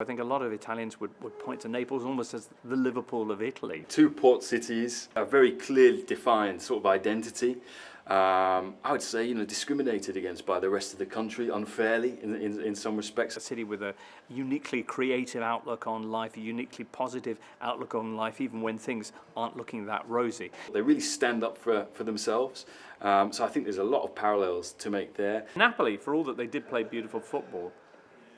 I think a lot of Italians would point to Naples almost as the Liverpool of Italy. Two port cities, a very clearly defined sort of identity. I would say, discriminated against by the rest of the country unfairly in some respects. A city with a uniquely creative outlook on life, a uniquely positive outlook on life, even when things aren't looking that rosy. They really stand up for themselves. So I think there's a lot of parallels to make there. Napoli, for all that they did play beautiful football,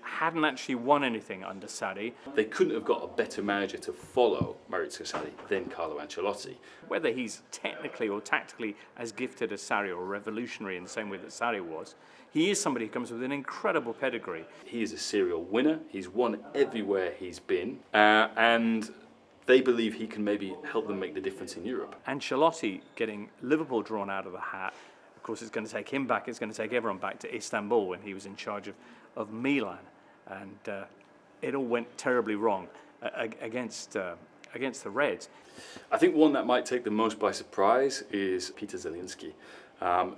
hadn't actually won anything under Sarri. They couldn't have got a better manager to follow Maurizio Sarri than Carlo Ancelotti. Whether he's technically or tactically as gifted as Sarri or revolutionary in the same way that Sarri was, he is somebody who comes with an incredible pedigree. He is a serial winner. He's won everywhere he's been. And they believe he can maybe help them make the difference in Europe. Ancelotti getting Liverpool drawn out of the hat, of course it's going to take him back, it's going to take everyone back to Istanbul when he was in charge of Milan. And it all went terribly wrong against the Reds. I think one that might take the most by surprise is Peter Zielinski,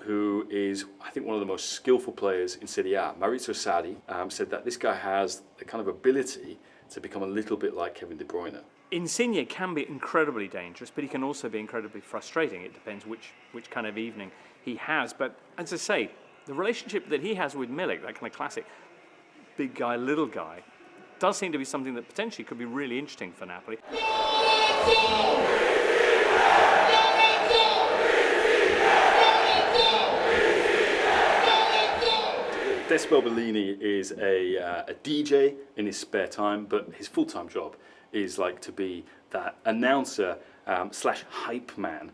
who is, I think, one of the most skillful players in Serie A. Maurizio Sarri said that this guy has the kind of ability to become a little bit like Kevin De Bruyne. Insigne can be incredibly dangerous, but he can also be incredibly frustrating. It depends which kind of evening he has. But as I say, the relationship that he has with Milik, that kind of classic big guy, little guy, does seem to be something that potentially could be really interesting for Napoli. Decibel Bellini is a DJ in his spare time, but his full-time job is like to be that announcer slash hype man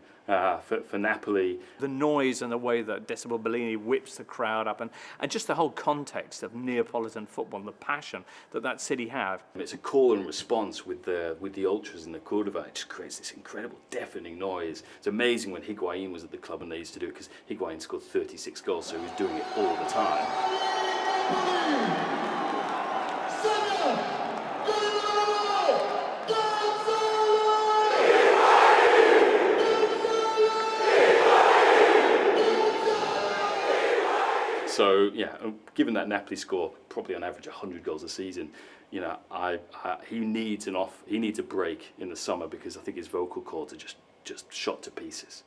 for Napoli. The noise and the way that Decibel Bellini whips the crowd up, and just the whole context of Neapolitan football, and the passion that city have. And it's a call and response with the ultras in the Cordova. It just creates this incredible deafening noise. It's amazing when Higuain was at the club and they used to do it, because Higuain scored 36 goals, so he was doing it all the time. So yeah, given that Napoli score probably on average 100 goals a season, he needs a break in the summer, because I think his vocal cords are just shot to pieces.